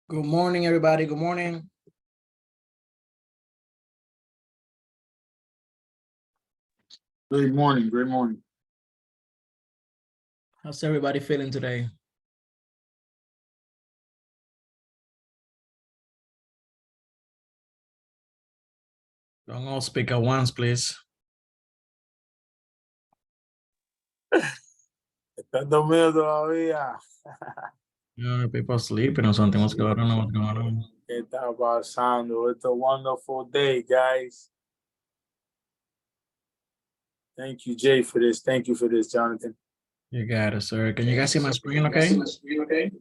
Good morning, everybody. Good morning. Good morning. Good morning. How's everybody feeling today? Don't all speak at once, please. ¿Estás dormido todavía? People sleeping or something. What's going on? I don't know what's going on. ¿Qué está pasando? It's a wonderful day, guys. Thank you, Jay, for this. Thank you for this, Jonathan. You got it, sir. Can you guys see my screen okay?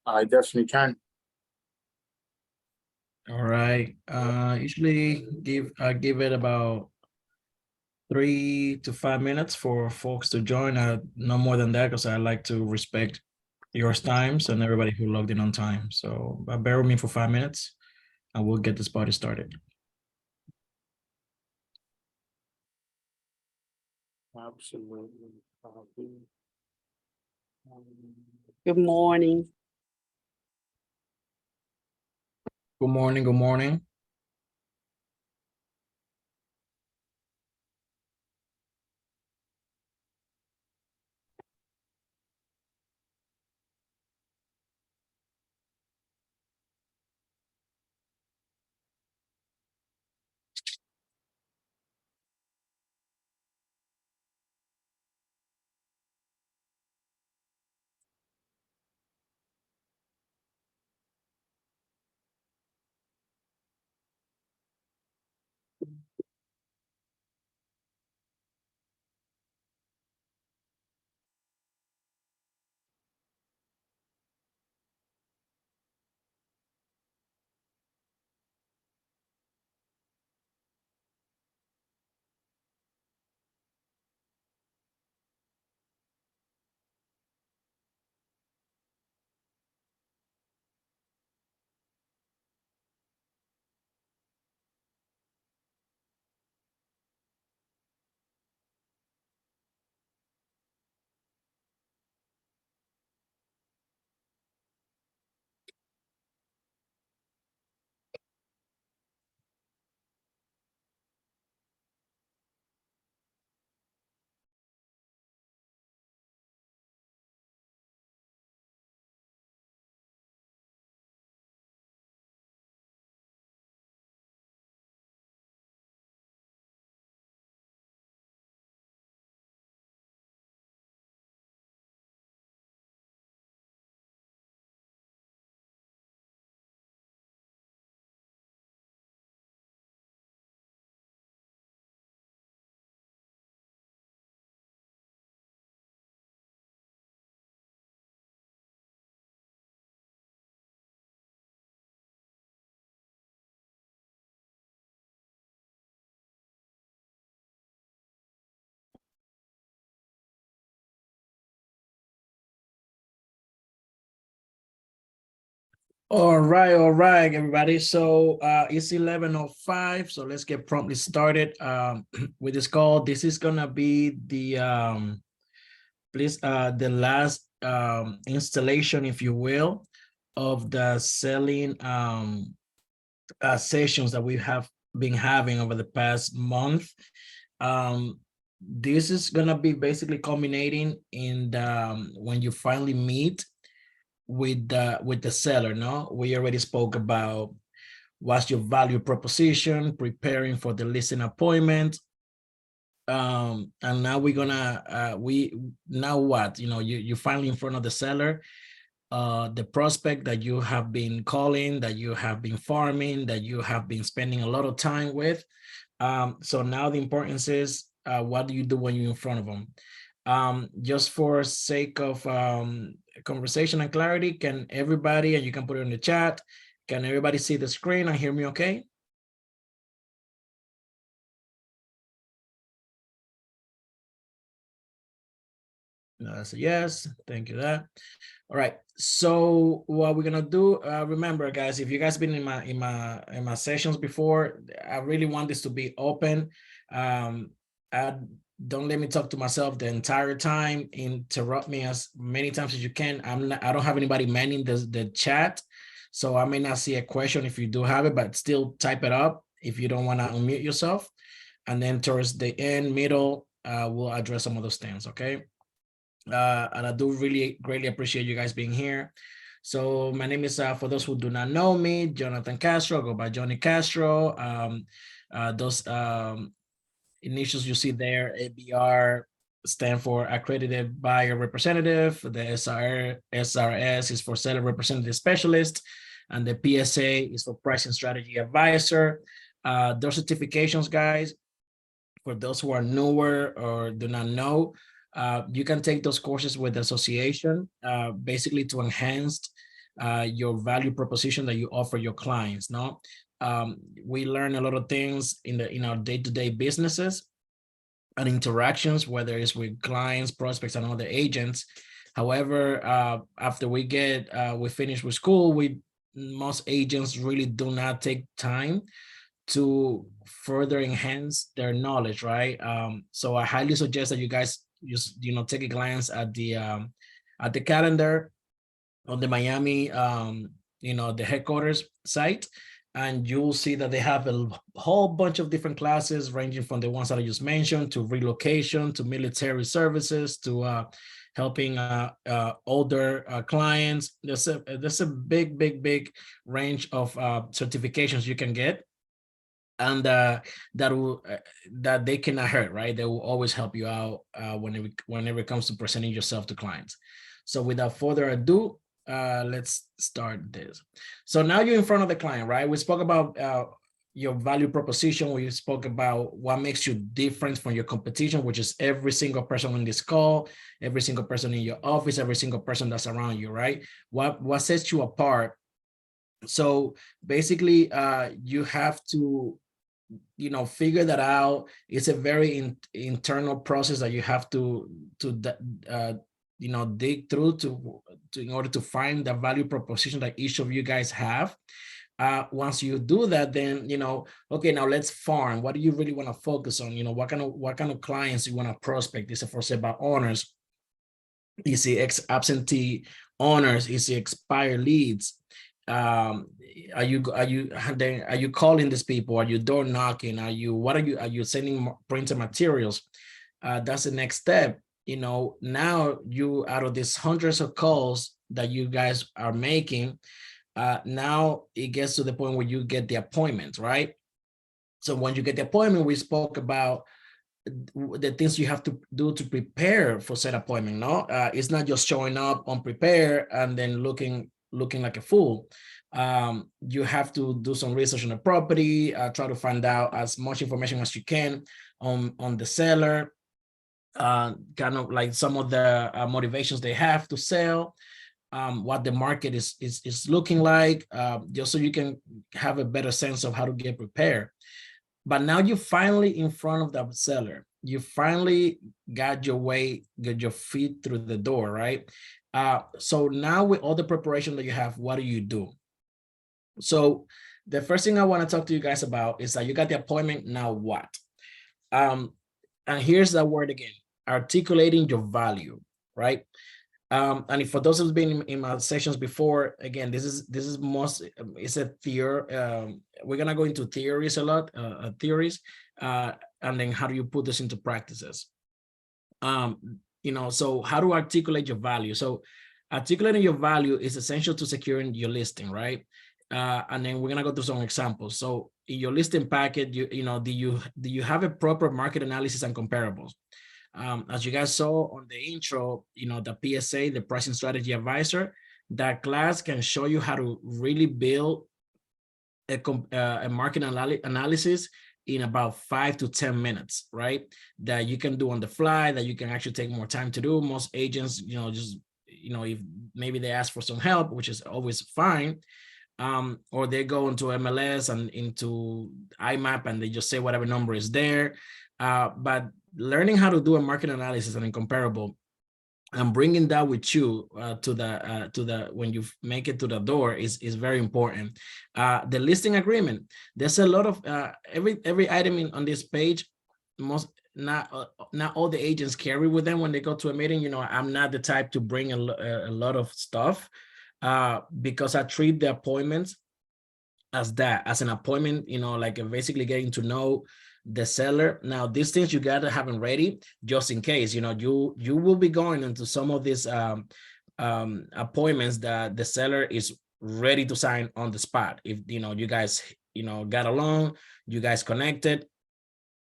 I definitely can. All right. Usually give it about 3 to 5 minutes for folks to join. No more than that, because I like to respect your times and everybody who logged in on time. So bear with me for 5 minutes and we'll get this party started. Absolutely. Good morning. Good morning. Good morning. All right, everybody. So it's 11:05. So let's get promptly started with this call. This is gonna be the the last installation, if you will, of the selling sessions that we have been having over the past month. This is gonna be basically culminating in the when you finally meet with the seller. No, we already spoke about what's your value proposition, preparing for the listing appointment, and now we're gonna now what, you finally in front of the seller, the prospect that you have been calling, that you have been farming, that you have been spending a lot of time with. So now the importance is, what do you do when you're in front of them? Just for sake of conversation and clarity, can everybody, and you can put it in the chat, can everybody see the screen and hear me okay? That's a yes. Thank you. That. All right. So what we're gonna do, remember, guys, if you guys been in my sessions before, I really want this to be open. don't let me talk to myself the entire time. Interrupt me as many times as you can. I don't have anybody manning the chat, so I may not see a question if you do have it, but still type it up if you don't want to unmute yourself. And then towards the end, middle, we'll address some of those things, okay? And I do really greatly appreciate you guys being here. So my name is, for those who do not know me, Jonathan Castro, I go by Johnny Castro. Those initials you see there, ABR, stand for Accredited Buyer Representative. The SRS is for Seller Representative Specialist, and the PSA is for Pricing Strategy Advisor. Those certifications, guys, for those who are newer or do not know, you can take those courses with the association, basically to enhance your value proposition that you offer your clients. No, we learn a lot of things in our day-to-day businesses and interactions, whether it's with clients, prospects, and other agents. However, after we finish with school, most agents really do not take time to further enhance their knowledge, right? So I highly suggest that you guys just take a glance at the calendar on the Miami, the headquarters site, and you'll see that they have a whole bunch of different classes, ranging from the ones that I just mentioned to relocation, to military services, to helping older clients. There's a big range of certifications you can get, and that they cannot hurt, right? They will always help you out whenever it comes to presenting yourself to clients. So without further ado, let's start this. So now you're in front of the client, right? We spoke about your value proposition. We spoke about what makes you different from your competition, which is every single person on this call, every single person in your office, every single person that's around you, right? What sets you apart? So basically, you have to figure that out. It's a very internal process that you have to dig through to in order to find the value proposition that each of you guys have. Once you do that, then okay, now let's farm. What do you really want to focus on? What kind of clients you want to prospect? Is it for sale by owners? Is it absentee owners? Is it expired leads? Are you calling these people? Are you door knocking? Are you sending printed materials? That's the next step. Now you, out of these hundreds of calls that you guys are making, now it gets to the point where you get the appointment, right? So when you get the appointment, we spoke about the things you have to do to prepare for said appointment. No, it's not just showing up unprepared and then looking like a fool. You have to do some research on the property, try to find out as much information as you can on the seller, kind of like some of the motivations they have to sell, what the market is looking like, just so you can have a better sense of how to get prepared. But now you're finally in front of the seller. You finally got your feet through the door, right? So now with all the preparation that you have, what do you do? So the first thing I want to talk to you guys about is that you got the appointment. Now what? And here's that word again: articulating your value, right? And for those who've been in my sessions before, again, this is most, it's a theory. We're gonna go into theories a lot, theories, and then how do you put this into practices? So how to articulate your value? So articulating your value is essential to securing your listing, right? And then we're gonna go through some examples. So in your listing packet, do you have a proper market analysis and comparables? As you guys saw on the intro, the PSA, the Pricing Strategy Advisor, that class can show you how to really build a market analysis in about 5 to 10 minutes, right? That you can do on the fly, that you can actually take more time to do. Most agents, if maybe they ask for some help, which is always fine, or they go into MLS and into IMAP and they just say whatever number is there. But learning how to do a market analysis and incomparable and bringing that with you to the when you make it to the door is very important. The listing agreement, there's a lot of every item on this page not all the agents carry with them when they go to a meeting. You know, I'm not the type to bring a lot of stuff because I treat the appointments as that, as an appointment, you know, like basically getting to know the seller. Now, these things you gotta have them ready just in case, you know, you will be going into some of these appointments that the seller is ready to sign on the spot. If, you know, you guys, you know, got along, you guys connected,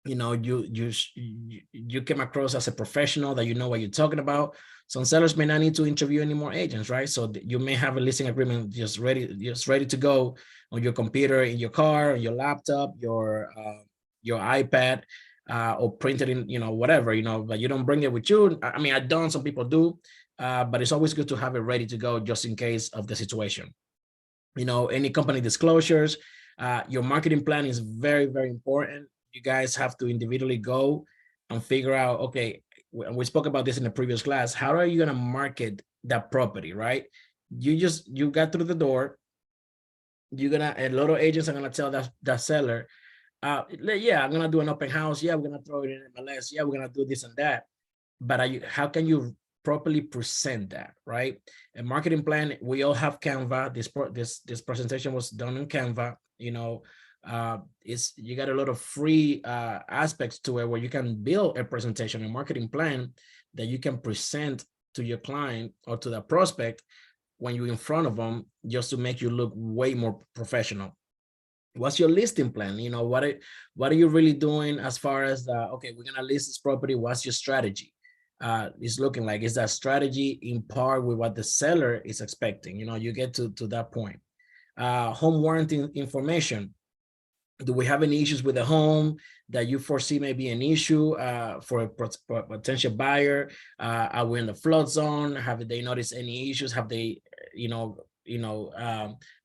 you know, you came across as a professional, that you know what you're talking about. Some sellers may not need to interview any more agents, right? So you may have a listing agreement just ready to go on your computer, in your car, on your laptop, your iPad, or printed in, you know, whatever, you know, but you don't bring it with you. I mean, I don't, some people do, but it's always good to have it ready to go just in case of the situation. You know, any company disclosures, your marketing plan is very, very important. You guys have to individually go and figure out, okay, we spoke about this in the previous class, how are you going to market that property, right? You got through the door, a lot of agents are going to tell that seller, yeah, I'm going to do an open house, yeah, we're going to throw it in MLS, yeah, we're going to do this and that, but how can you properly present that, right? A marketing plan, we all have Canva. This presentation was done in Canva. You know, you got a lot of free aspects to it where you can build a presentation, a marketing plan that you can present to your client or to the prospect when you're in front of them, just to make you look way more professional. What's your listing plan? You know, what are you really doing as far as okay, we're gonna list this property. What's your strategy? Is looking like? Is that strategy in par with what the seller is expecting? You know, you get to that point. Home warranty information. Do we have any issues with the home that you foresee may be an issue for a potential buyer? Are we in the flood zone? Have they noticed any issues? Have they,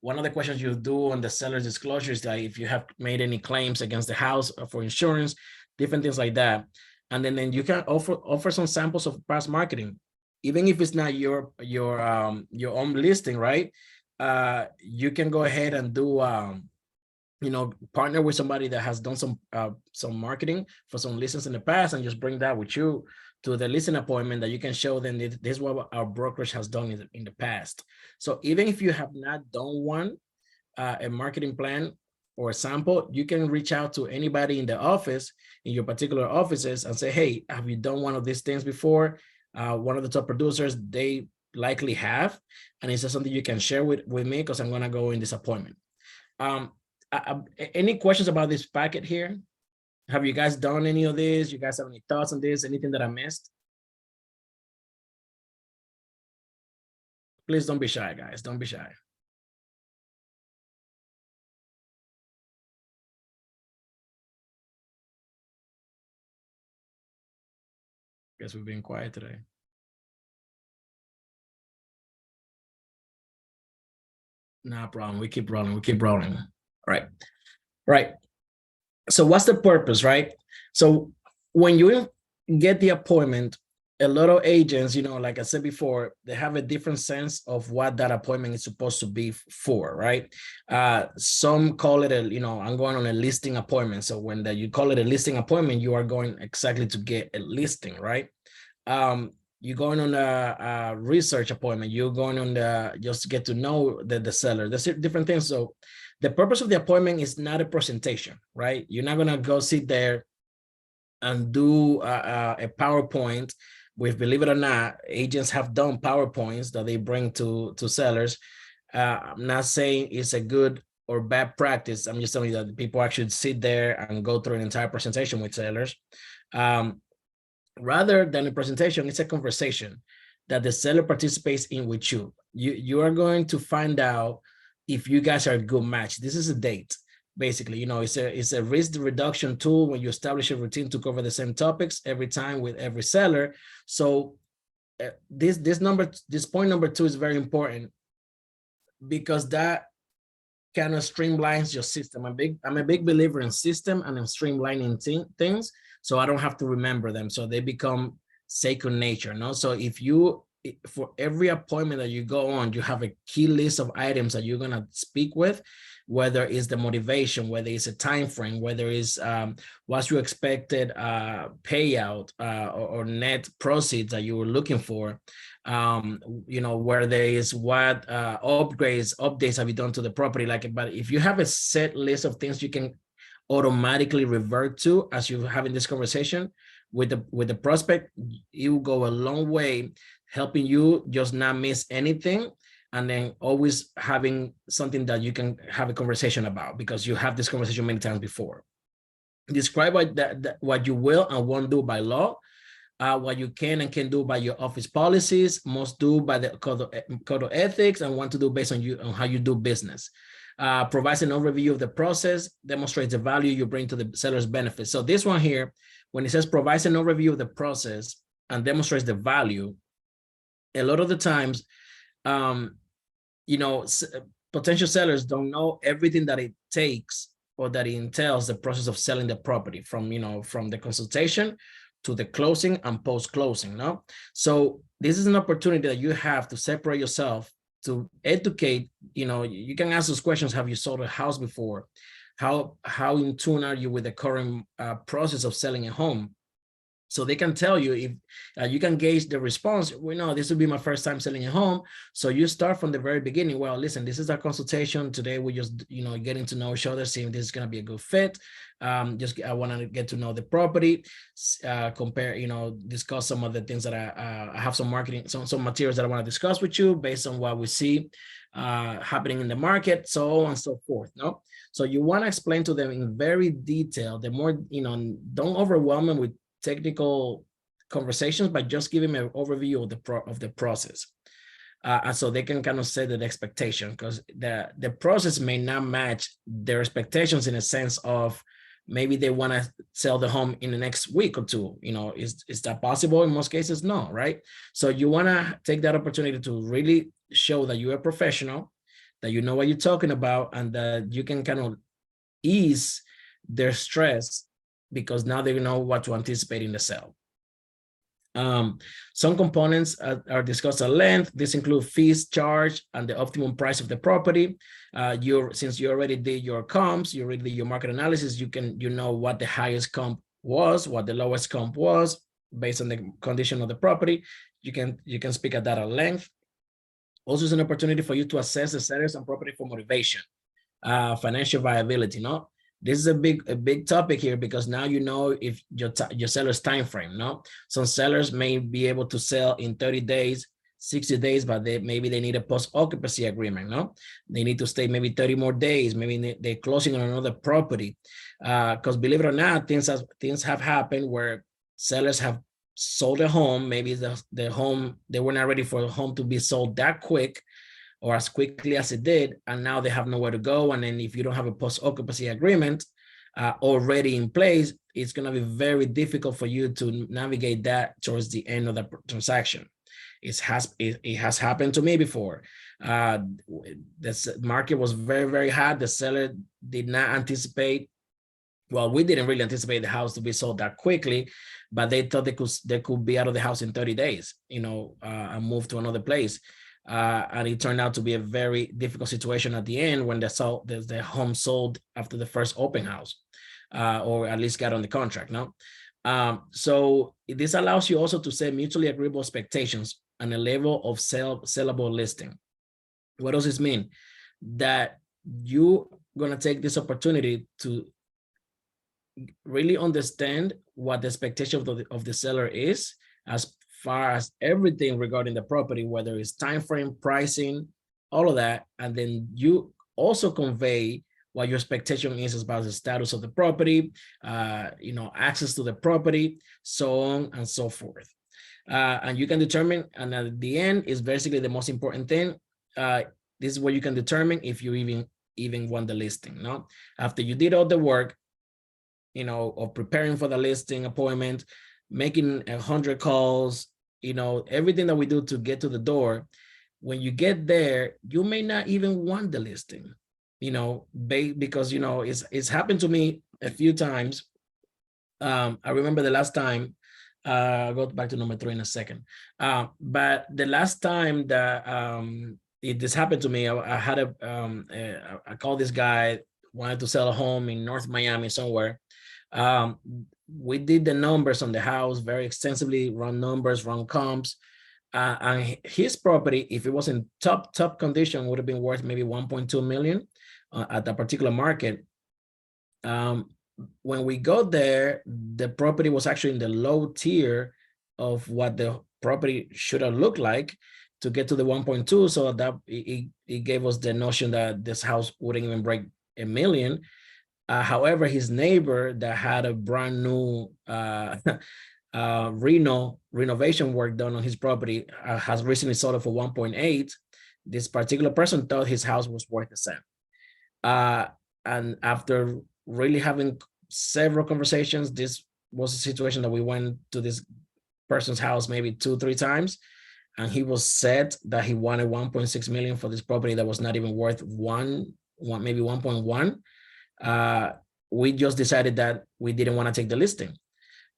one of the questions you do on the seller's disclosure is that if you have made any claims against the house for insurance, different things like that. And then you can offer some samples of past marketing, even if it's not your own listing, right? You can go ahead and do partner with somebody that has done some marketing for some listings in the past, and just bring that with you to the listing appointment, that you can show them this is what our brokerage has done in the past. So even if you have not done one, a marketing plan or a sample, you can reach out to anybody in the office, in your particular offices, and say, hey, have you done one of these things before? One of the top producers, they likely have, and is that something you can share with me, because I'm going to go in this appointment. Any questions about this packet here? Have you guys done any of this? You guys have any thoughts on this? Anything that I missed? Please don't be shy, guys. Don't be shy. Guess we've been quiet today. No problem. We keep rolling. We keep rolling. Right. So what's the purpose, right? So when you get the appointment, a lot of agents, like I said before, they have a different sense of what that appointment is supposed to be for, right? Some call it I'm going on a listing appointment. So when you call it a listing appointment, you are going exactly to get a listing, right? You're going on a research appointment. You're going on just to get to know the seller. There's different things. So the purpose of the appointment is not a presentation, right? You're not going to go sit there and do a PowerPoint with, believe it or not, agents have done PowerPoints that they bring to sellers. I'm not saying it's a good or bad practice. I'm just telling you that people actually sit there and go through an entire presentation with sellers. Rather than a presentation, it's a conversation that the seller participates in with you. You are going to find out if you guys are a good match. This is a date, basically. It's a risk reduction tool when you establish a routine to cover the same topics every time with every seller. So this point number 2 is very important, because that kind of streamlines your system. I'm a big believer in system and in streamlining things, so I don't have to remember them. So they become second nature. No, so if for every appointment that you go on, you have a key list of items that you're gonna speak with. whether it's the motivation, whether it's a time frame, whether it's what's your expected payout or net proceeds that you were looking for, where there is what updates have you done to the property. But if you have a set list of things you can automatically revert to as you're having this conversation with the prospect, it will go a long way helping you just not miss anything, and then always having something that you can have a conversation about because you have this conversation many times before. Describe what you will and won't do by law, what you can and can't do by your office policies, must do by the code of ethics, and want to do based on how you do business. Provides an overview of the process, demonstrates the value you bring to the seller's benefit. So this one here, when it says provides an overview of the process and demonstrates the value, a lot of the times, potential sellers don't know everything that it takes or that it entails the process of selling the property from the consultation to the closing and post-closing. No, so this is an opportunity that you have to separate yourself, to educate. You can ask those questions. Have you sold a house before? How in tune are you with the current process of selling a home? So they can tell you, if you can gauge the response. This will be my first time selling a home. So you start from the very beginning. Well, listen, this is our consultation. Today we're just, getting to know each other, seeing if this is going to be a good fit. I want to get to know the property, compare, discuss some of the things that I have some marketing, some materials that I want to discuss with you based on what we see happening in the market, so on and so forth. No, so you want to explain to them in very detail. The more, don't overwhelm them with technical conversations, but just give them an overview of the process, and so they can kind of set the expectation, because the process may not match their expectations in a sense of maybe they want to sell the home in the next week or two. Is that possible? In most cases, no, right? So you want to take that opportunity to really show that you're a professional, that you know what you're talking about, and that you can kind of ease their stress, because now they know what to anticipate in the sale. Some components are discussed at length. This includes fees charged and the optimum price of the property. Since you already did your comps, you already did your market analysis, you know what the highest comp was, what the lowest comp was based on the condition of the property. You can speak at that at length. Also, it's an opportunity for you to assess the sellers and property for motivation, financial viability. No, this is a big topic here, because now you know if your seller's time frame. No, some sellers may be able to sell in 30 days, 60 days, but maybe they need a post-occupancy agreement. No, they need to stay maybe 30 more days. Maybe they're closing on another property, because believe it or not, things have happened where sellers have sold a home. Maybe the home, they were not ready for the home to be sold that quick, or as quickly as it did, and now they have nowhere to go. And then if you don't have a post-occupancy agreement already in place, it's going to be very difficult for you to navigate that towards the end of the transaction. It has happened to me before. The market was very, very hot. The seller did not anticipate. Well, we didn't really anticipate the house to be sold that quickly, but they thought they could be out of the house in 30 days, and move to another place. And it turned out to be a very difficult situation at the end when the home sold after the first open house, or at least got on the contract. No, so this allows you also to set mutually agreeable expectations and a level of sellable listing. What does this mean? That you're gonna take this opportunity to really understand what the expectation of the seller is, as far as everything regarding the property, whether it's time frame, pricing, all of that. And then you also convey what your expectation is about the status of the property, access to the property, so on and so forth. And you can determine, and at the end is basically the most important thing. This is where you can determine if you even want the listing. No, after you did all the work, of preparing for the listing appointment, making 100 calls, everything that we do to get to the door. When you get there, you may not even want the listing, because, it's happened to me a few times. I remember the last time, I'll go back to number 3 in a second. But the last time that, this happened to me. I had I called this guy, wanted to sell a home in North Miami somewhere. Um, we did the numbers on the house very extensively, run numbers, run comps. And his property, if it was in top condition, would have been worth maybe 1.2 million at that particular market. When we got there, the property was actually in the low tier of what the property should have looked like to get to the 1.2. So that it gave us the notion that this house wouldn't even break a million. However, his neighbor that had a brand new renovation work done on his property has recently sold it for 1.8. This particular person thought his house was worth the same. And after really having several conversations, this was a situation that we went to this person's house maybe 2-3 times, and he was set that he wanted 1.6 million for this property that was not even worth maybe 1.1. We just decided that we didn't want to take the listing.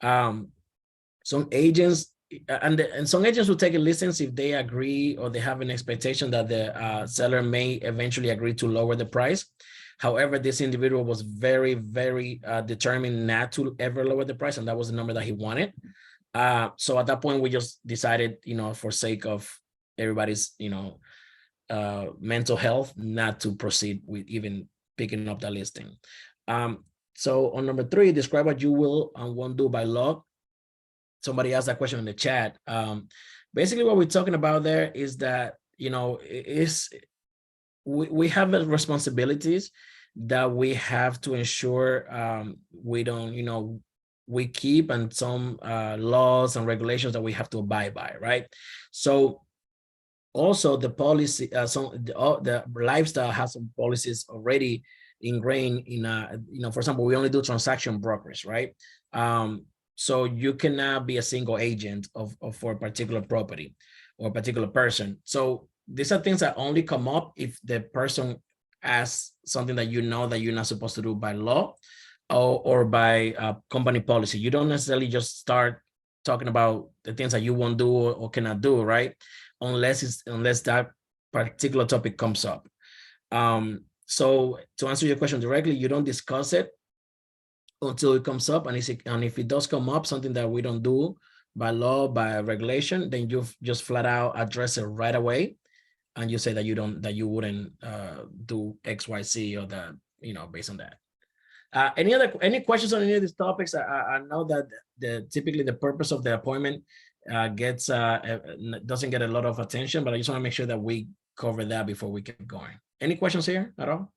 Some agents and some agents will take a listings if they agree or they have an expectation that the seller may eventually agree to lower the price. However, this individual was very, very determined not to ever lower the price, and that was the number that he wanted. So at that point, we just decided, for sake of everybody's, mental health, not to proceed with even picking up that listing. So on number 3, describe what you will and won't do by law. Somebody asked that question in the chat. Basically, what we're talking about there is that, we have responsibilities that we have to ensure we don't, we keep, and some laws and regulations that we have to abide by, right? So also the policy, the lifestyle has some policies already ingrained in, for example, we only do transaction brokers, right? So you cannot be a single agent for a particular property or a particular person. So these are things that only come up if the person asks something that that you're not supposed to do by law or by company policy. You don't necessarily just start talking about the things that you won't do or cannot do, right? Unless that particular topic comes up. So to answer your question directly, you don't discuss it until it comes up, and if it does come up, something that we don't do by law, by regulation, then you just flat out address it right away, and you say that you wouldn't do X, Y, Z, or that, based on that. Any questions on any of these topics? I know that typically the purpose of the appointment doesn't get a lot of attention, but I just want to make sure that we cover that before we get going. Any questions here at all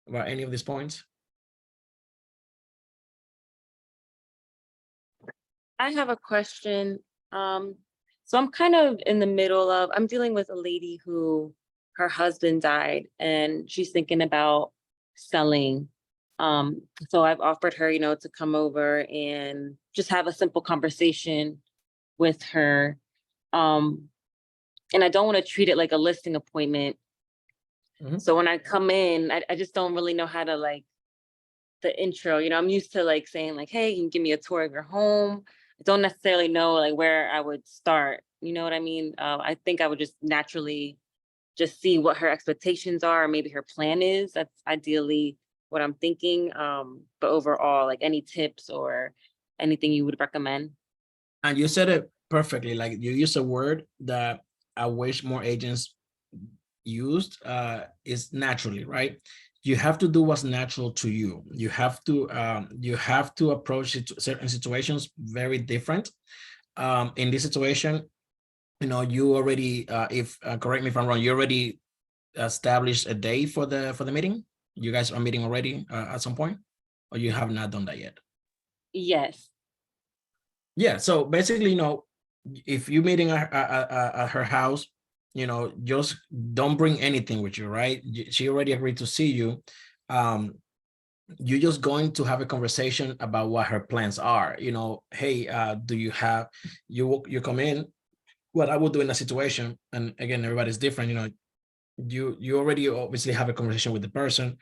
about any of these points? I have a question. So I'm kind of in the middle of, I'm dealing with a lady who her husband died and she's thinking about selling. So I've offered her, to come over and just have a simple conversation with her. And I don't want to treat it like a listing appointment. Mm-hmm. So when I come in, I just don't really know how to the intro, I'm used to saying hey, you can give me a tour of your home. I don't necessarily know where I would start. You know what I mean? I think I would just naturally just see what her expectations are, or maybe her plan is. That's ideally what I'm thinking. But overall, any tips or anything you would recommend? And you said it perfectly. You use a word that I wish more agents used, is naturally, right? You have to do what's natural to you. You have to approach certain situations very different. In this situation, you already, correct me if I'm wrong, you already established a day for the meeting. You guys are meeting already at some point, or you have not done that yet? Yes. Yeah. So basically, if you're meeting at her house, just don't bring anything with you, right? She already agreed to see you. You're just going to have a conversation about what her plans are. Hey, do you have, you come in, what I would do in a situation, and again, everybody's different, you already obviously have a conversation with the person.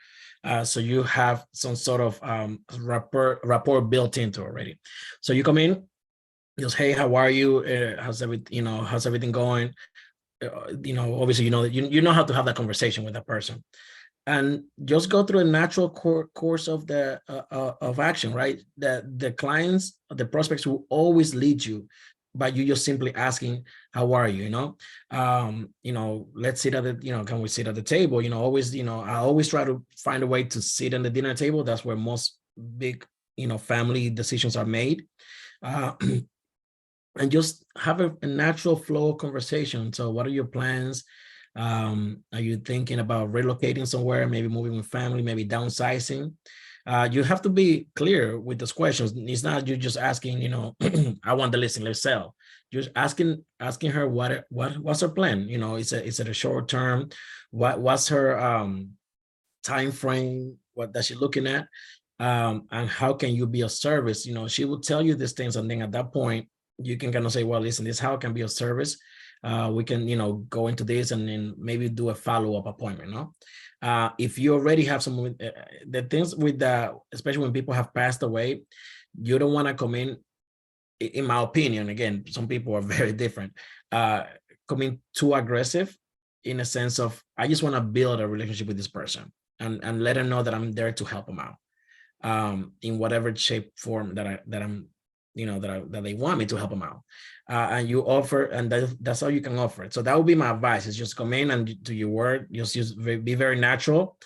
So you have some sort of rapport built into already. So you come in, just, hey, how are you? How's everything going? obviously, you know how to have that conversation with that person, and just go through a natural course of the of action, right? The clients, the prospects will always lead you by you just simply asking, how are you? Let's sit at the, can we sit at the table? Always, I always try to find a way to sit at the dinner table. That's where most big, family decisions are made. And just have a natural flow of conversation. So what are your plans? Are you thinking about relocating somewhere, maybe moving with family, maybe downsizing? You have to be clear with those questions. It's not you just asking, I want the listing, let's sell. Just asking her what's her plan? Is it a short term? What's her time frame? What does she looking at? And how can you be of service? She will tell you these things, and then at that point, you can kind of say, well, listen, this is how it can be of service. We can, go into this and then maybe do a follow-up appointment, no? If you already have some, the things with that, especially when people have passed away, you don't want to come in my opinion, again, some people are very different, come in too aggressive in a sense of, I just want to build a relationship with this person and let them know that I'm there to help them out in whatever shape, form that they want me to help them out. And you offer, and that's how you can offer it. So that would be my advice, is just come in and do your work, just be very natural,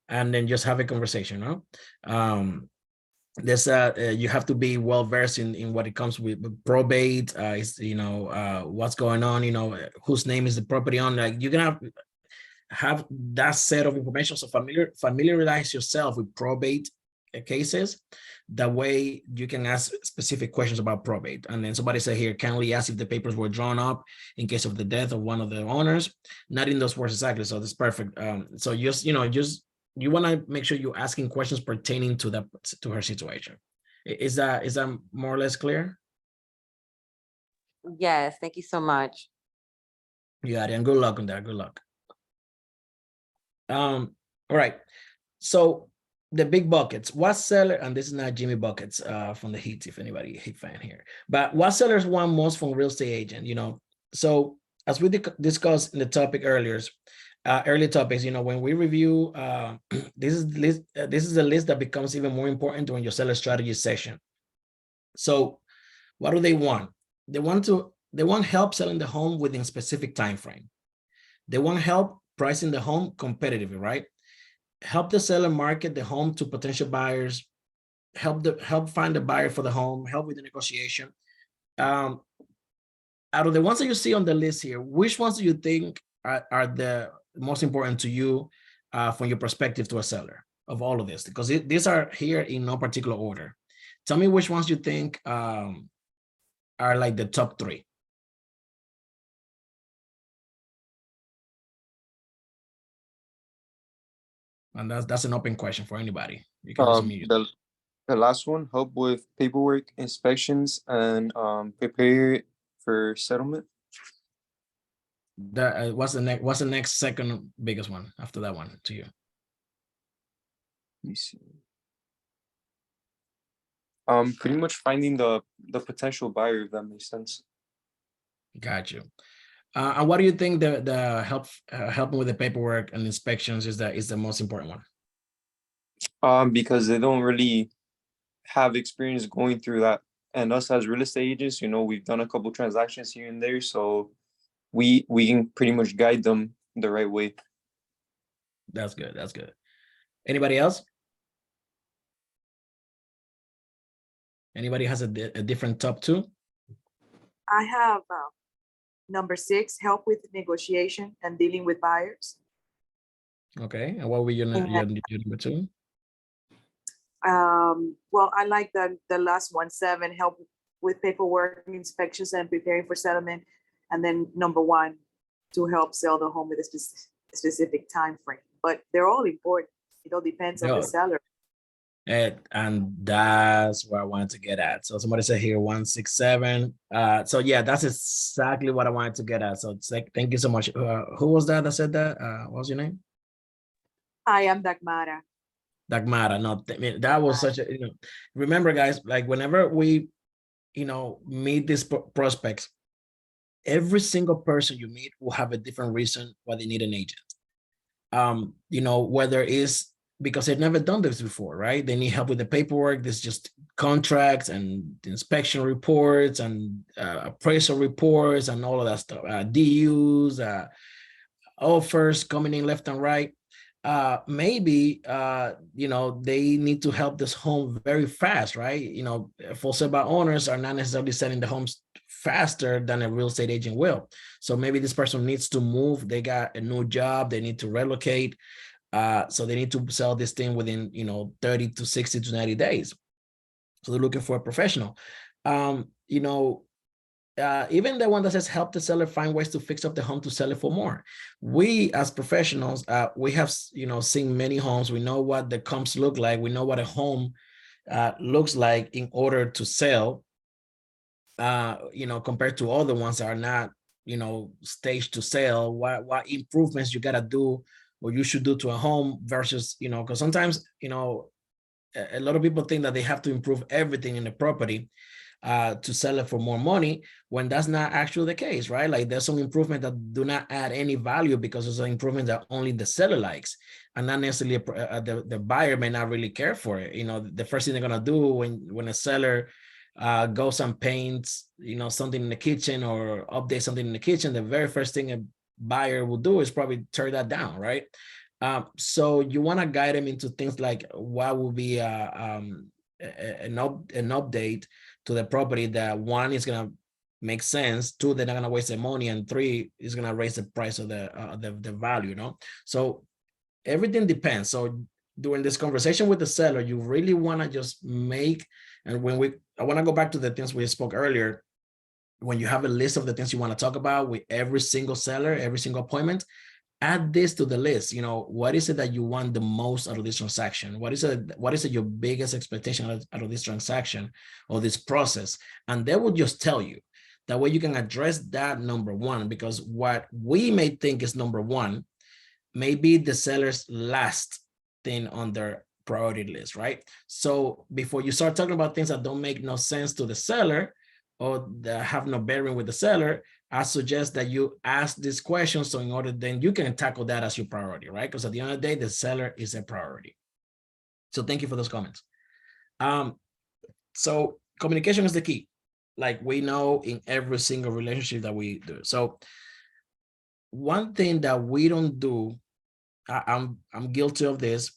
and then just have a conversation. You have to be well versed in what it comes with probate, what's going on, whose name is the property on. Like, you're gonna have that set of information. So familiarize yourself with probate cases. That way you can ask specific questions about probate. And then somebody said here, kindly ask if the papers were drawn up in case of the death of one of the owners. Not in those words exactly, so that's perfect. So just you want to make sure you're asking questions pertaining to her situation. Is that more or less clear? Yes, thank you so much. You got it, and good luck on that. Good luck. All right. So the big buckets, what seller, and this is not Jimmy Buckets from the Heat, if anybody Heat fan here, but what sellers want most from real estate agent, So as we discussed in the topic earlier topics, when we review, this is a list that becomes even more important during your seller strategy session. So what do they want? They want help selling the home within specific time frame. They want help pricing the home competitively, right? Help the seller market the home to potential buyers, help find a buyer for the home, help with the negotiation. Out of the ones that you see on the list here, which ones do you think are the most important to you from your perspective to a seller of all of this? Because these are here in no particular order. Tell me which ones you think are like the top three. And that's an open question for anybody. You can just mute. The last one, help with paperwork, inspections, and prepare for settlement. What's the next second biggest one after that one to you? Let me see. Pretty much finding the potential buyer, if that makes sense. Got you. And what do you think the helping with the paperwork and inspections is the most important one? Because they don't really have experience going through that, and us as real estate agents, we've done a couple transactions here and there, so we can pretty much guide them the right way. That's good. That's good. Anybody else? Anybody has a different top two? I have number 6, help with negotiation and dealing with buyers. Okay, and what were your number 2? Well, I like the last one, 7, help with paperwork, inspections, and preparing for settlement. And then number 1, to help sell the home with a specific time frame. But they're all important. It all depends on the seller. And that's where I wanted to get at. So somebody said here 167. So yeah, that's exactly what I wanted to get at. So it's like, thank you so much. Who was that said that? What was your name? I am Dagmara. Dagmara. No, that was such a, remember guys, like whenever we, meet these prospects, every single person you meet will have a different reason why they need an agent. Whether it's because they've never done this before, right? They need help with the paperwork. There's just contracts and inspection reports and appraisal reports and all of that stuff. DUs, offers coming in left and right. Maybe they need to help this home very fast, right? For sale by owners are not necessarily selling the homes faster than a real estate agent will. So maybe this person needs to move. They got a new job. They need to relocate. So they need to sell this thing within 30 to 60 to 90 days. So they're looking for a professional. Even the one that says help the seller find ways to fix up the home to sell it for more. We as professionals, we have seen many homes. We know what the comps look like. We know what a home looks like in order to sell. Compared to other ones that are not staged to sell. What improvements you gotta do or you should do to a home versus because sometimes a lot of people think that they have to improve everything in the property to sell it for more money, when that's not actually the case, right? Like there's some improvement that do not add any value because it's an improvement that only the seller likes, and not necessarily the buyer may not really care for it. The first thing they're gonna do when a seller goes and paints, something in the kitchen or update something in the kitchen, the very first thing a buyer will do is probably tear that down, right? So you want to guide them into things like what will be an update to the property that, one, is going to make sense, two, they're not going to waste their money, and three, is going to raise the price of the value, So everything depends. So during this conversation with the seller, you really want to just make, and I want to go back to the things we spoke earlier. When you have a list of the things you want to talk about with every single seller, every single appointment, add this to the list. What is it that you want the most out of this transaction? What is it your biggest expectation out of this transaction or this process? And they will just tell you. That way you can address that number one, because what we may think is number one may be the seller's last thing on their priority list, right? So before you start talking about things that don't make no sense to the seller or that have no bearing with the seller, I suggest that you ask these questions, so in order then you can tackle that as your priority, right? Because at the end of the day, the seller is a priority. So thank you for those comments. So communication is the key, like we know in every single relationship that we do. So one thing that we don't do, I'm guilty of this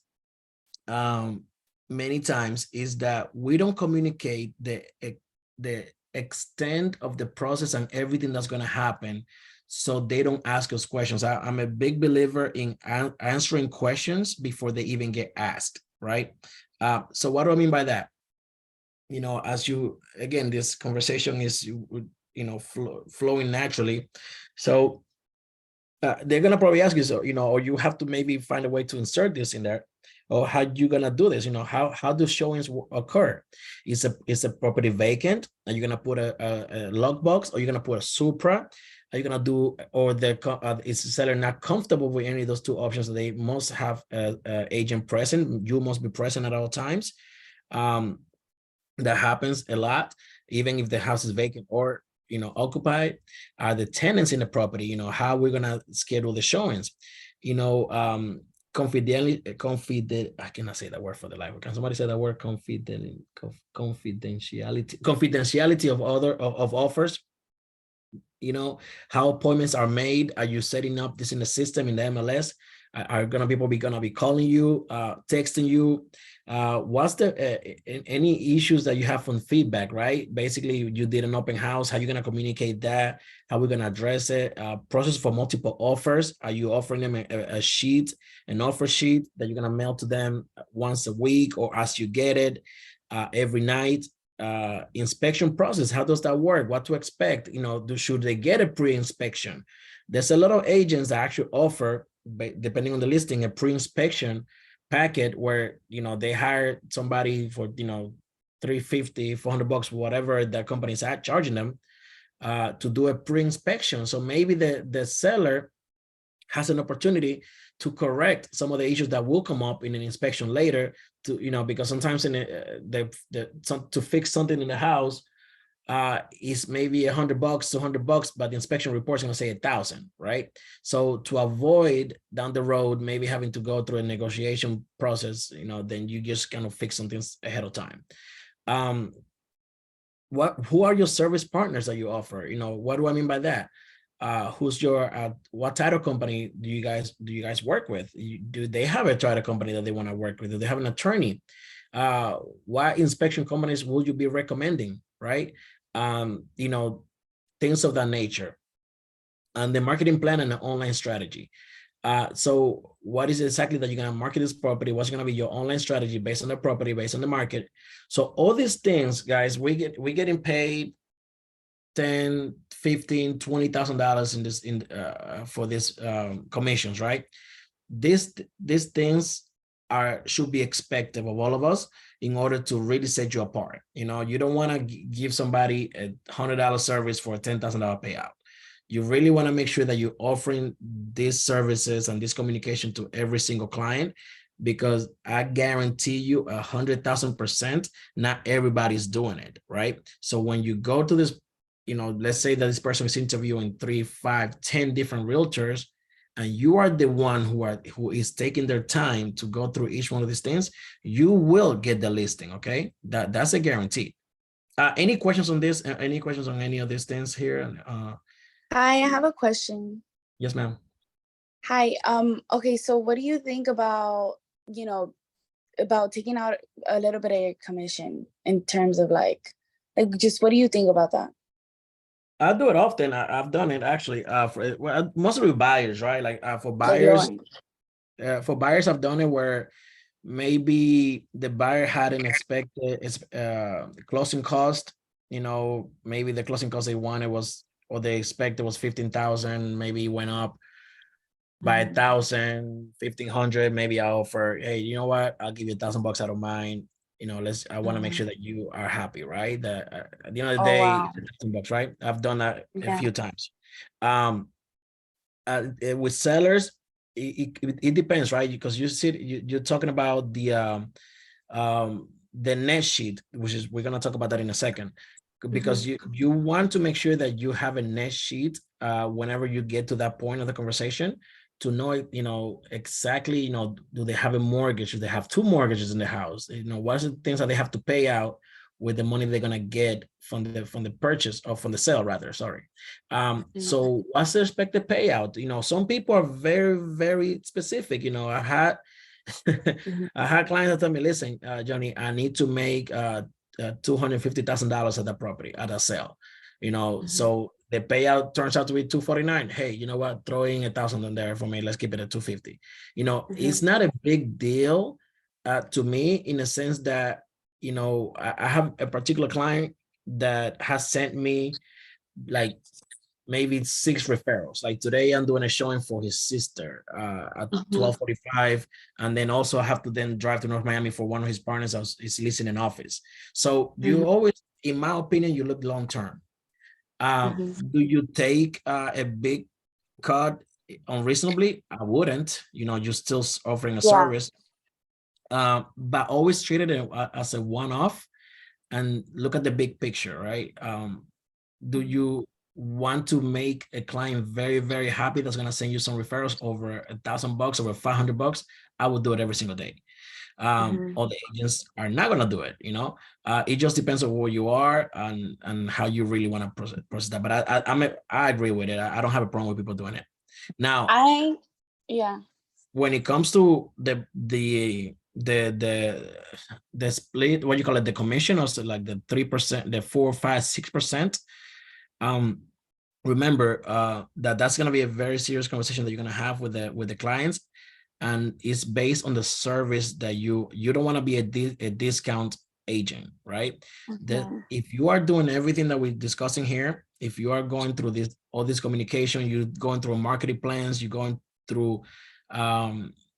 many times, is that we don't communicate the extent of the process and everything that's going to happen, so they don't ask us questions. I'm a big believer in answering questions before they even get asked, right? So what do I mean by that? As again, this conversation is flowing naturally, so they're gonna probably ask you, so or you have to maybe find a way to insert this in there. Or how you gonna do this? How do showings occur? Is a property vacant? Are you gonna put a lockbox? Or are you gonna put a Supra? Are you gonna do, or is the seller not comfortable with any of those two options? So they must have an agent present. You must be present at all times. That happens a lot, even if the house is vacant or occupied. Are the tenants in the property? How we're gonna schedule the showings? Confidentiality. I cannot say that word for the life. Can somebody say that word? Confidentiality of offers. How appointments are made. Are you setting up this in the system, in the MLS? Are people gonna be calling you, texting you? What's any issues that you have from feedback, right? Basically, you did an open house. How are you gonna communicate that? How we're gonna address it? Process for multiple offers. Are you offering them a sheet, an offer sheet that you're gonna mail to them once a week or as you get it, every night? Inspection process. How does that work? What to expect? Should they get a pre-inspection? There's a lot of agents that actually offer, depending on the listing, a pre-inspection packet where they hire somebody for $350, $400, whatever the company is charging them to do a pre-inspection. So maybe the seller has an opportunity to correct some of the issues that will come up in an inspection later, to because sometimes to fix something in the house, is maybe $100, $200, but the inspection report is going to say 1,000, right? So to avoid down the road maybe having to go through a negotiation process, then you just kind of fix some things ahead of time. Who are your service partners that you offer? What do I mean by that? Who's your what title company do you guys work with? Do they have a title company that they want to work with? Do they have an attorney? What inspection companies would you be recommending, right? Things of that nature. And the marketing plan and the online strategy. So what is it exactly that you're going to market this property? What's going to be your online strategy based on the property, based on the market? So all these things, guys, we're getting paid $10,000, $15,000, $20,000 for this commissions, right? These things should be expected of all of us in order to really set you apart. You don't want to give somebody a $100 service for a $10,000 payout. You really want to make sure that you're offering these services and this communication to every single client, because I guarantee you 100,000%, not everybody's doing it, right? So when you go to this, let's say that this person is interviewing 3, 5, 10 different realtors, and you are the one who is taking their time to go through each one of these things, you will get the listing. Okay, that's a guarantee. Any questions on this? Any questions on any of these things here? Hi, I have a question. Yes, ma'am. Hi. Okay, so what do you think about, about taking out a little bit of your commission in terms of like just what do you think about that? I do it often. I've done it actually. Mostly with buyers, right? Like for buyers, I've done it where maybe the buyer hadn't expected closing cost. Maybe the closing cost they wanted was, or they expected was 15,000. Maybe it went up by 1,000, 1,500. Maybe I offer, hey, you know what? I'll give you $1,000 out of mine. I want to make sure that you are happy, right? That at the end of the day, wow. $1,000, right? I've done that a few times. With sellers, it depends, right? Because you're talking about the net sheet, which is, we're gonna talk about that in a second, because you want to make sure that you have a net sheet whenever you get to that point of the conversation, to know, exactly, do they have a mortgage? Do they have 2 mortgages in the house? What are the things that they have to pay out with the money they're gonna get from the purchase, or from the sale rather, sorry. So what's the expected payout? Some people are very, very specific. I had I had clients that tell me, listen, Johnny, I need to make $250,000 at that property at a sale. So the payout turns out to be $249,000. Hey, you know what? Throw in $1,000 in there for me. Let's keep it at $250,000. It's not a big deal to me, in a sense that, I have a particular client that has sent me like maybe 6 referrals. Like today I'm doing a showing for his sister at 12:45. And then also I have to then drive to North Miami for one of his partners is leasing an office. So you always, in my opinion, you look long-term. Do you take a big cut unreasonably? I wouldn't. You're still offering a service, but always treat it as a one-off and look at the big picture, right? Do you want to make a client very, very happy that's going to send you some referrals over $1,000, over $500? I would do it every single day. All the agents are not going to do it. It just depends on where you are and how you really want to process that. But I agree with it. I don't have a problem with people doing it. Now, when it comes to the split, what you call it, the commission, or so like the 3%, the 4, 5, 6%. Remember that's going to be a very serious conversation that you're going to have with the clients, and it's based on the service that you don't want to be a discount agent, right? That if you are doing everything that we're discussing here, if you are going through all this communication, you're going through marketing plans, you're going through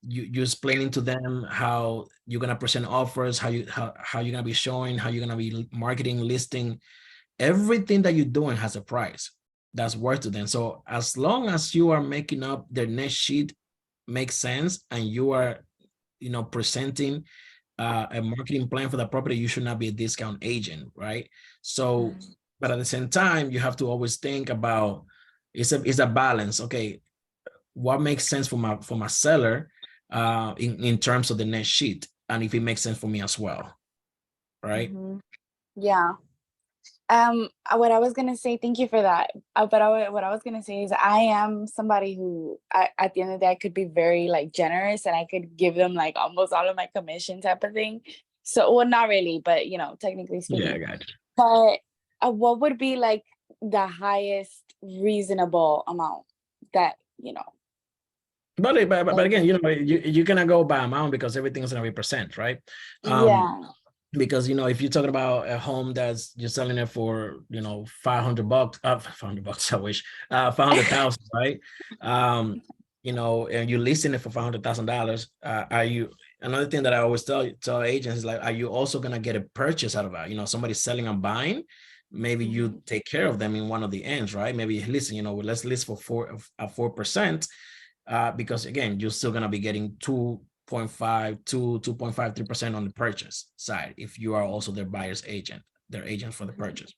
you're explaining to them how you're going to present offers, how you're going to be showing, how you're going to be marketing, listing. Everything that you're doing has a price that's worth to them. So as long as you are making up their net sheet makes sense, and you are, presenting a marketing plan for the property, you should not be a discount agent, right? So But at the same time, you have to always think about it's a balance. Okay, what makes sense for my seller in terms of the net sheet, and if it makes sense for me as well, right? Mhm. Yeah. What I was gonna say, thank you for that. What I was gonna say is I am somebody who at the end of the day I could be very like generous and I could give them like almost all of my commission type of thing. So well, not really, but you know, technically speaking. Yeah, I got you. But what would be like the highest reasonable amount that, you know? But Like, again, you know, you cannot go by amount because everything's gonna be percent, right? yeah. Because you know, if you're talking about a home that's you're selling it for, you know, $500, $500, I wish, 500,000, right? You know, and you're listing it for $500,000. Are you? Another thing that I always tell agents is like, are you also gonna get a purchase out of that? You know, somebody selling and buying. Maybe you take care of them in one of the ends, right? Maybe listen, you know, let's list for 4%. Because again, you're still gonna be getting 2.5 to 2.53% on the purchase side if you are also their buyer's agent, their agent for the purchase.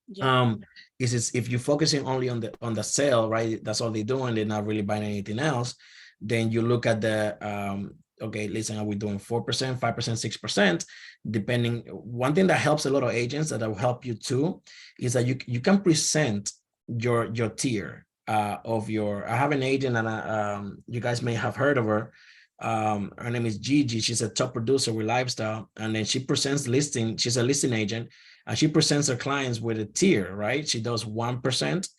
Yeah. Is if you're focusing only on the sale, right? That's all they're doing, they're not really buying anything else. Then you look at the okay, listen, are we doing 4%, 5%, 6%? Depending, one thing that helps a lot of agents that will help you too is that you can present your tier of your. I have an agent and you guys may have heard of her. Her name is Gigi. She's a top producer with lifestyle, and then she presents listing. She's a listing agent, and she presents her clients with a tier, right? She does 1%,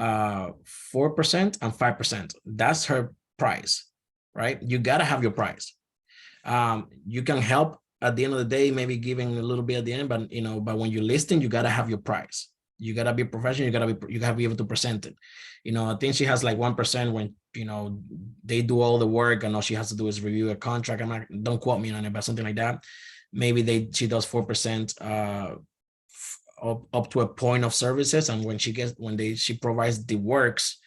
4%, and 5%. That's her price, right? You gotta have your price. You can help at the end of the day, maybe giving a little bit at the end, but you know, but when you're listing, you gotta have your price. You gotta be professional. You gotta be able to present it. You know, I think she has like 1% when, you know, they do all the work and all she has to do is review a contract. Don't quote me on it, but something like that. Maybe she does 4% up to a point of services, and when she provides the works,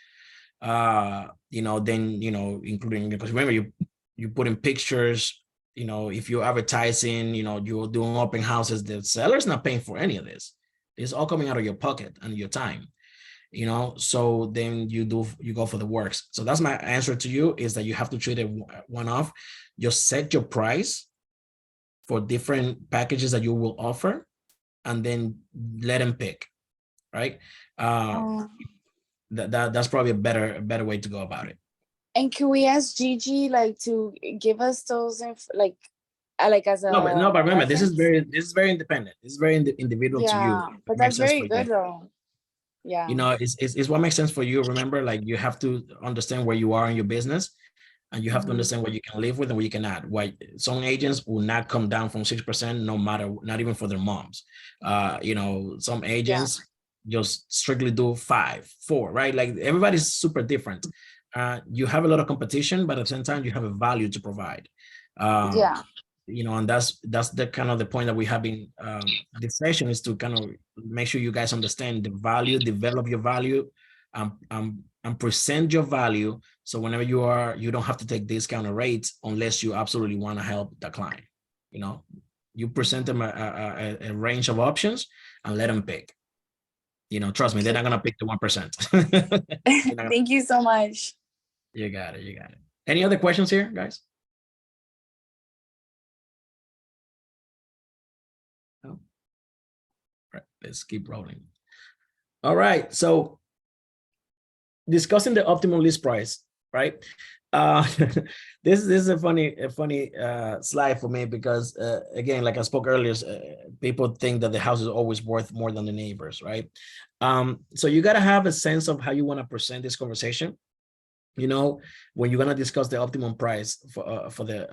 you know, then, you know, including, because remember you put in pictures, you know, if you're advertising, you know, you're doing open houses, the seller's not paying for any of this. It's all coming out of your pocket and your time, you know. So then you go for the works. So that's my answer to you, is that you have to treat it one off. Just set your price for different packages that you will offer, and then let them pick, right? That's probably a better way to go about it. And can we ask Gigi like to give us those like as a No, but remember, this is reference? very independent. It's very individual to you. Yeah, It but makes that's sense very for good you. though. Yeah. You know, it's what makes sense for you. Remember, like, you have to understand where you are in your business, and you have to understand what you can live with and what you cannot. Why some agents will not come down from 6%, no matter, not even for their moms. You know, some agents just strictly do 5, 4, right? Like, everybody's super different. You have a lot of competition, but at the same time, you have a value to provide. Yeah. You know, and that's the kind of the point that we have in this session, is to kind of make sure you guys understand the value, develop your value, and present your value. So whenever you don't have to take discounted rates unless you absolutely want to help the client. You know, you present them a range of options and let them pick. You know, trust me, they're not gonna pick the 1%. Thank you so much. You got it. Any other questions here, guys? No. Right, let's keep rolling. All right, so discussing the optimal list price, right? This is a funny slide for me, because again, like I spoke earlier, people think that the house is always worth more than the neighbors, right? So you got to have a sense of how you want to present this conversation. You know, when you're gonna discuss the optimum price for the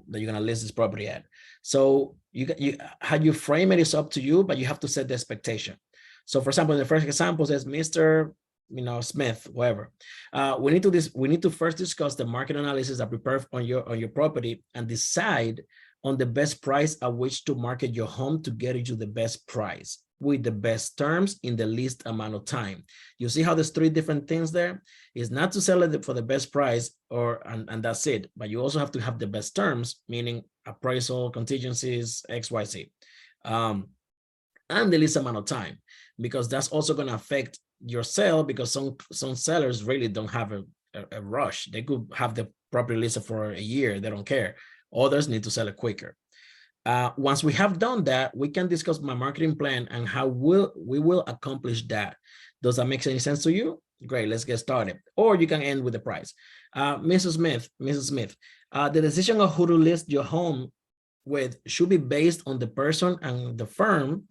that you're gonna list this property at. So how you frame it is up to you, but you have to set the expectation. So for example, the first example says Mr. You know, Smith, whatever. We need to first discuss the market analysis that prepared on your property and decide on the best price at which to market your home to get you the best price with the best terms in the least amount of time. You see how there's 3 different things there? It's not to sell it for the best price and that's it, but you also have to have the best terms, meaning appraisal, contingencies, XYZ. and the least amount of time, because that's also going to affect your sale, because some sellers really don't have a rush. They could have the property listed for a year. They don't care. Others need to sell it quicker. Once we have done that, we can discuss my marketing plan and how we will accomplish that. Does that make any sense to you? Great, let's get started. Or you can end with the price. Mrs. Smith, the decision of who to list your home with should be based on the person and the firm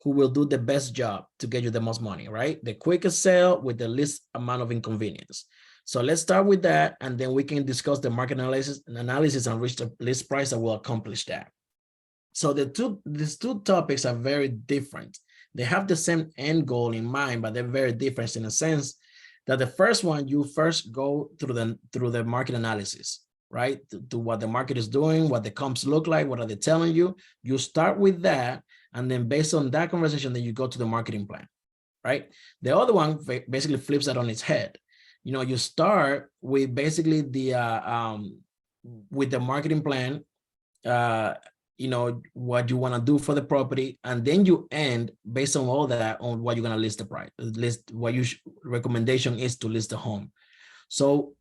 who will do the best job to get you the most money, right? The quickest sale with the least amount of inconvenience. So let's start with that, and then we can discuss the market analysis and reach the list price that will accomplish that. So these two topics are very different. They have the same end goal in mind, but they're very different in a sense that the first one, you first go through the market analysis, right? To what the market is doing, what the comps look like, what are they telling you? You start with that, and then based on that conversation, then you go to the marketing plan, right? The other one basically flips that on its head. You know, you start with basically with the marketing plan, you know, what you want to do for the property, and then you end based on all that on what you're going to list the price, list what your recommendation is to list the home. So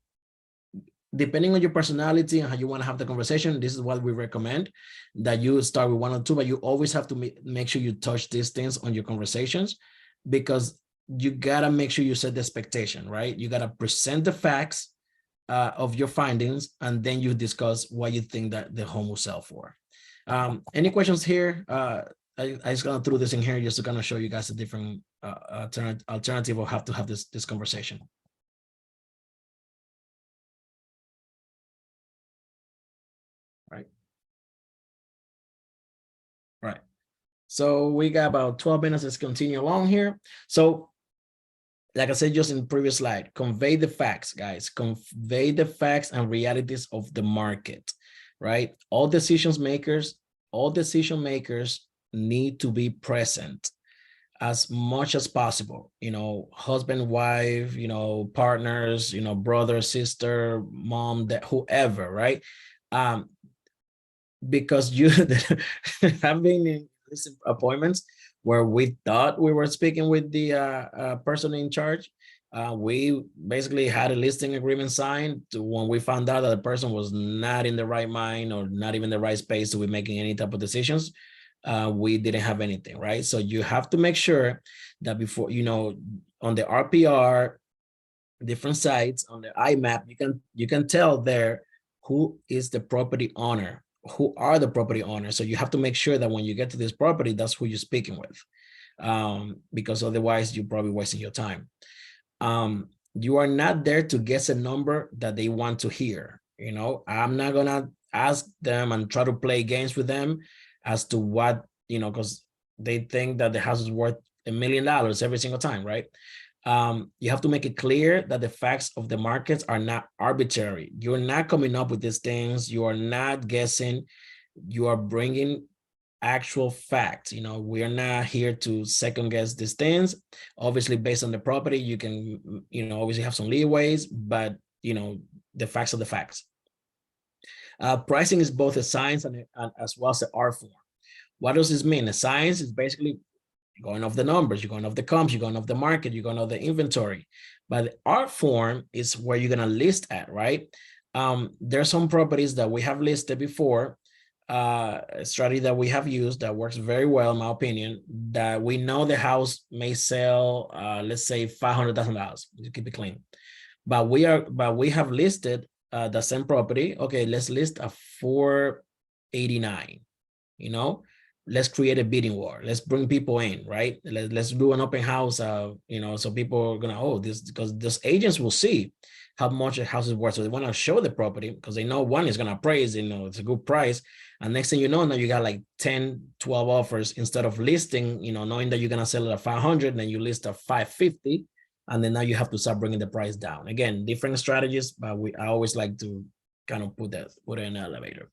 depending on your personality and how you want to have the conversation, this is what we recommend, that you start with 1 or 2, but you always have to make sure you touch these things on your conversations, because you got to make sure you set the expectation, right? You got to present the facts of your findings, and then you discuss what you think that the home will sell for. Any questions here? I just gonna throw this in here just to kind of show you guys a different alternative of how to have this conversation. Right. So we got about 12 minutes. Let's continue along here. So like I said, just in the previous slide, convey the facts, guys. Convey the facts and realities of the market, right? All decision makers need to be present as much as possible. You know, husband, wife, you know, partners, you know, brother, sister, mom, that whoever, right? Because you have been in appointments where we thought we were speaking with the person in charge. We basically had a listing agreement signed when we found out that the person was not in the right mind or not even the right space to be making any type of decisions. We didn't have anything, right? So you have to make sure that before, you know, on the RPR, different sites, on the IMAP, you can tell there who is the property owner, who are the property owners. So you have to make sure that when you get to this property, that's who you're speaking with, because otherwise you're probably wasting your time. You are not there to guess a number that they want to hear. You know, I'm not gonna ask them and try to play games with them as to what, you know, because they think that the house is worth $1 million every single time, right? You have to make it clear that the facts of the markets are not arbitrary. You're not coming up with these things. You are not guessing. You are bringing actual facts. You know, we are not here to second guess these things. Obviously, based on the property, you can, you know, obviously have some leeways, but, you know, the facts are the facts. Pricing is both a science and as well as an art form. What does this mean? A science is basically going off the numbers, you're going off the comps, you're going off the market, you're going off the inventory. But the art form is where you're going to list at, right? There's some properties that we have listed before, a strategy that we have used that works very well, in my opinion, that we know the house may sell, let's say $500,000 to keep it clean. But we have listed the same property. Okay, let's list a 489, you know? Let's create a bidding war. Let's bring people in, right? Let's do an open house, you know, so people are gonna, oh, this, because those agents will see how much a house is worth. So they want to show the property because they know one is gonna appraise, you know, it's a good price. And next thing you know, now you got like 10, 12 offers instead of listing, you know, knowing that you're gonna sell it at 500, then you list at 550, and then now you have to start bringing the price down. Again, different strategies, but I always like to kind of put it in an elevator.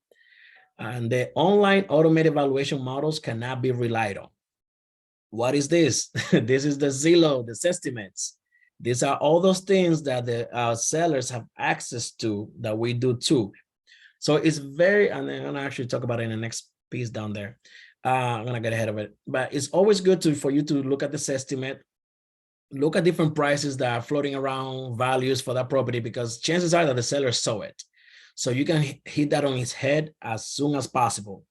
And the online automated valuation models cannot be relied on. What is this? This is the Zillow, the estimates. These are all those things that the sellers have access to that we do too. So it's very, and I'm gonna actually talk about it in the next piece down there. I'm gonna get ahead of it, but it's always good for you to look at this estimate, look at different prices that are floating around, values for that property, because chances are that the seller saw it. So you can hit that on his head as soon as possible.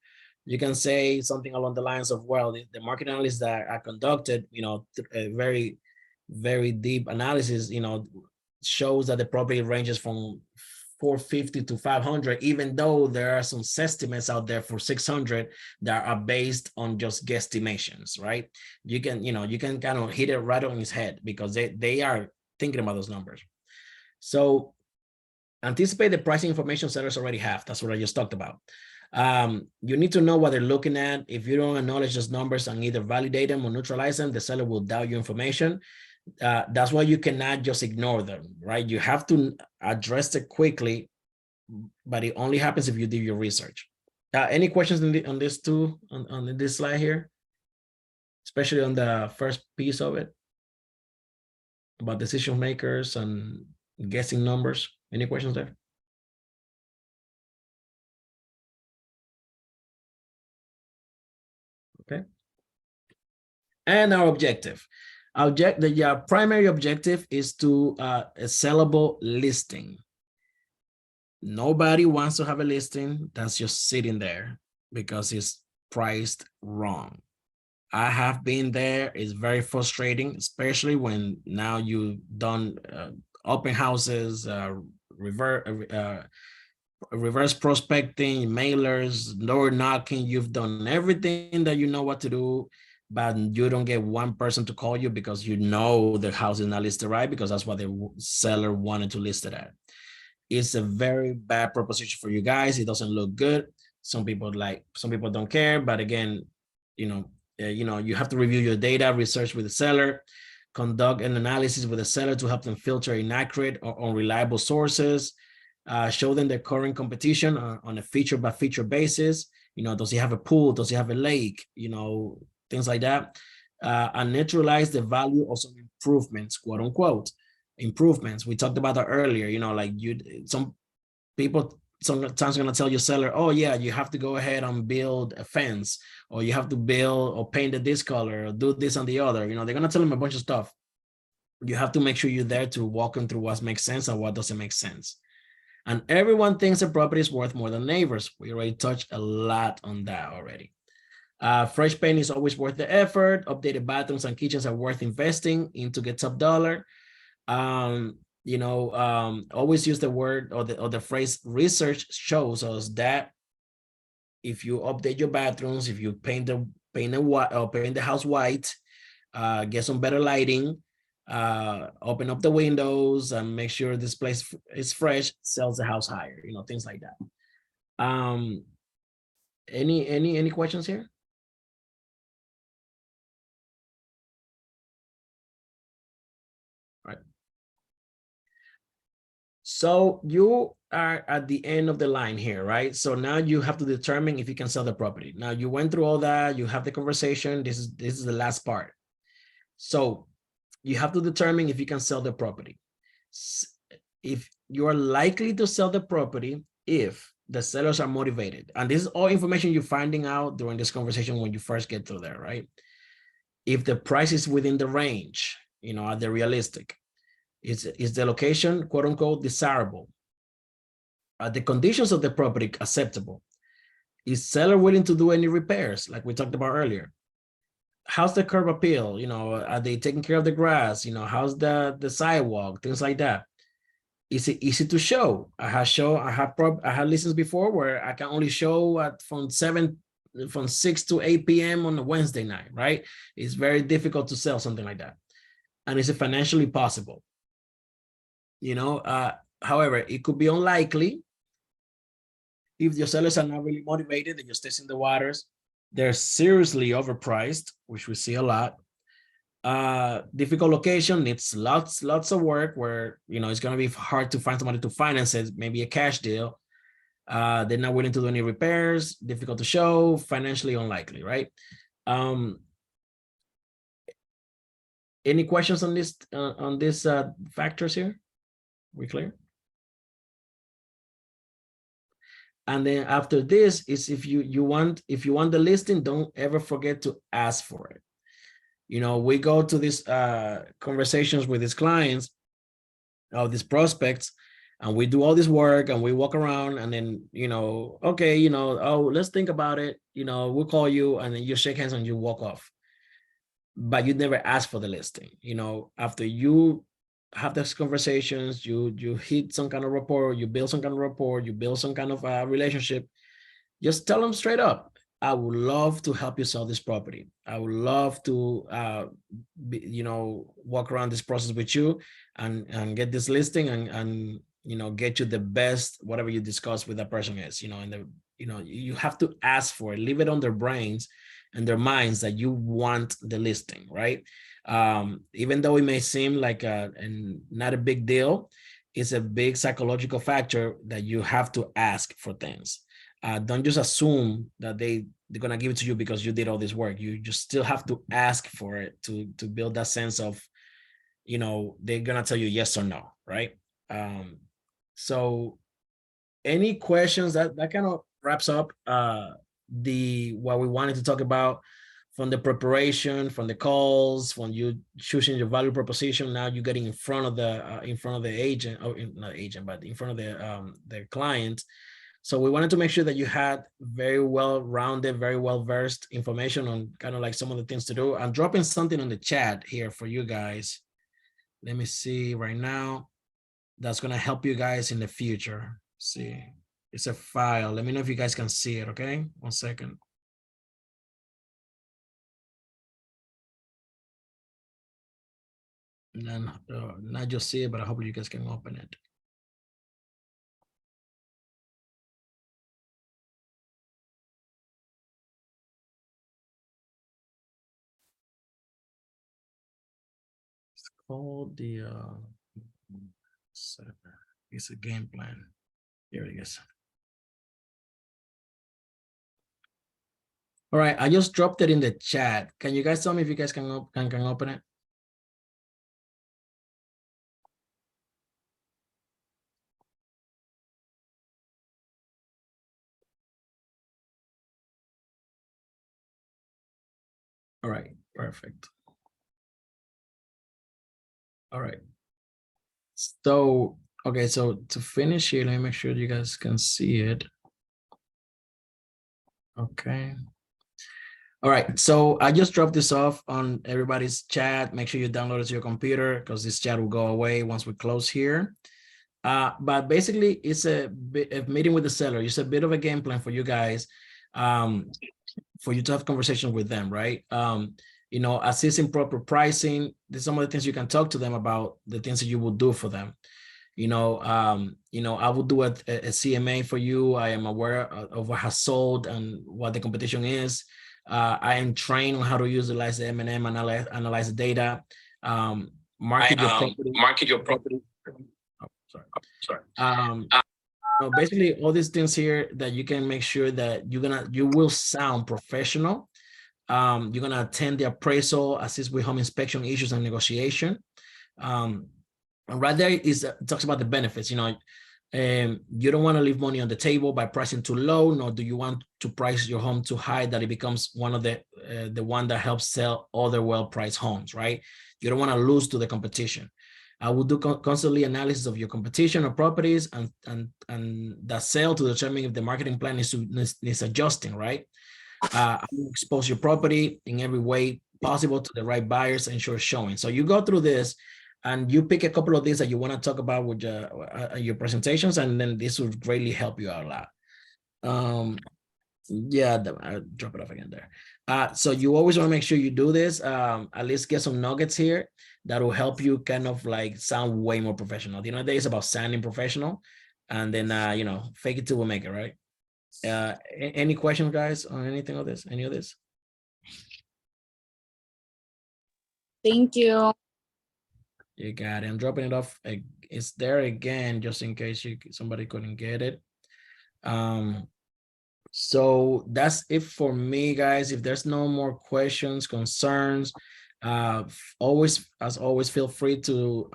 You can say something along the lines of, well, the market analysis that I conducted, a very, very deep analysis, shows that the property ranges from 450 to 500, even though there are some estimates out there for 600 that are based on just guesstimations, right? You can kind of hit it right on his head because they are thinking about those numbers. So anticipate the pricing information sellers already have. That's what I just talked about. You need to know what they're looking at. If you don't acknowledge those numbers and either validate them or neutralize them, the seller will doubt your information. That's why you cannot just ignore them, right? You have to address it quickly, but it only happens if you do your research. Any questions on this too, on this slide here, especially on the first piece of it about decision makers and guessing numbers? Any questions there? Okay. And our objective. The primary objective is to a sellable listing. Nobody wants to have a listing that's just sitting there because it's priced wrong. I have been there. It's very frustrating, especially when now you've done open houses, reverse prospecting, mailers, door knocking. You've done everything that you know what to do, but you don't get one person to call you because you know the house is not listed right, because that's what the seller wanted to list it at. It's a very bad proposition for you guys. It doesn't look good. Some people don't care, but again, you have to review your data, research with the seller, conduct an analysis with the seller to help them filter inaccurate or unreliable sources, show them their current competition on a feature by feature basis. Does he have a pool? Does he have a lake? Things like that. And neutralize the value of some improvements, quote unquote. Improvements. We talked about that earlier. Some people sometimes going to tell your seller, oh yeah, you have to go ahead and build a fence, or you have to build or paint it this color, or do this and the other. They're going to tell them a bunch of stuff. You have to make sure you're there to walk them through what makes sense and what doesn't make sense. And everyone thinks a property is worth more than neighbors. We already touched a lot on that already. Fresh paint is always worth the effort. Updated bathrooms and kitchens are worth investing in to get top dollar. Always use the word or the phrase research shows us that if you update your bathrooms, if you paint the house white, get some better lighting, open up the windows and make sure this place is fresh, sells the house higher, things like that. Any questions here? Right. So you are at the end of the line here, right? So now you have to determine if you can sell the property. Now you went through all that, you have the conversation. This is the last part. So you have to determine if you can sell the property. If you are likely to sell the property, if the sellers are motivated, and this is all information you're finding out during this conversation when you first get through there, right? If the price is within the range, are they realistic? Is the location, quote unquote, desirable? Are the conditions of the property acceptable? Is seller willing to do any repairs, like we talked about earlier? How's the curb appeal? Are they taking care of the grass? How's the sidewalk? Things like that. Is it easy to show? I had listings before where I can only show from 6 to 8 p.m. on a Wednesday night, right? It's very difficult to sell something like that. And is it financially possible? However, it could be unlikely if your sellers are not really motivated, they're just testing the waters. They're seriously overpriced, which we see a lot. Difficult location, needs lots of work where, it's going to be hard to find somebody to finance it, maybe a cash deal. They're not willing to do any repairs, difficult to show, financially unlikely, right? Any questions on these factors here? We clear? And then after this is if you want the listing, don't ever forget to ask for it. We go to these conversations with these clients, these prospects, and we do all this work and we walk around and then, okay, oh, let's think about it. We'll call you, and then you shake hands and you walk off. But you never ask for the listing. After you have those conversations, you hit some kind of rapport, you build some kind of rapport, you build some kind of relationship, just tell them straight up, I would love to help you sell this property. I would love to, walk around this process with you and get this listing and get you the best, whatever you discuss with that person is, and you have to ask for it, leave it on their brains and their minds that you want the listing, right? Even though it may seem like not a big deal, it's a big psychological factor that you have to ask for things. Don't just assume that they're gonna give it to you because you did all this work. You just still have to ask for it to build that sense of, they're gonna tell you yes or no, right? So any questions? That kind of wraps up what we wanted to talk about, from the preparation, from the calls, from you choosing your value proposition. Now you're getting in front of the agent, or not agent, but in front of the client. So we wanted to make sure that you had very well-rounded, very well-versed information on kind of like some of the things to do. I'm dropping something on the chat here for you guys. Let me see right now. That's going to help you guys in the future. See, it's a file. Let me know if you guys can see it, okay? 1 second. And then not just see it, but I hope you guys can open it. It's called the it's a game plan. Here it is. All right, I just dropped it in the chat. Can you guys tell me if you guys can open it? All right, perfect. All right. So, okay, so to finish here, let me make sure you guys can see it. Okay. All right, so I just dropped this off on everybody's chat. Make sure you download it to your computer because this chat will go away once we close here. But basically, it's a meeting with the seller. It's a bit of a game plan for you guys, for you to have conversations with them, right? Assisting proper pricing. There's some of the things you can talk to them about, the things that you will do for them. I would do a CMA for you. I am aware of what has sold and what the competition is. I am trained on how to utilize the M&M, analyze the data, market your property. Oh, sorry. Basically all these things here that you can make sure that you will sound professional. You're gonna attend the appraisal, assist with home inspection issues and negotiation. And right there it talks about the benefits. You don't want to leave money on the table by pricing too low, nor do you want to price your home too high that it becomes one of the one that helps sell other well-priced homes, right? You don't want to lose to the competition. I will do constantly analysis of your competition or properties and that sell to determine if the marketing plan is adjusting, right? I will expose your property in every way possible to the right buyers and ensure showing. So you go through this and you pick a couple of things that you want to talk about with your presentations, and then this will greatly help you out a lot. Yeah, I'll drop it off again there. So you always want to make sure you do this, at least get some nuggets here that will help you kind of like sound way more professional. At the end of the day, it's about sounding professional, and then, fake it till we make it, right? Any questions, guys, on anything of this, any of this? Thank you. You got it. I'm dropping it off. It's there again, just in case somebody couldn't get it. So that's it for me, guys. If there's no more questions, concerns, always feel free to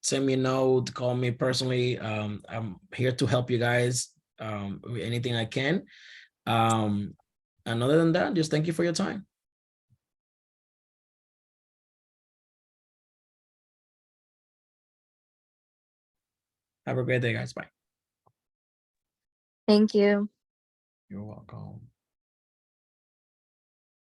send me a note, call me personally. I'm here to help you guys with anything I can. And other than that, just thank you for your time. Have a great day, guys. Bye. Thank you. You're welcome.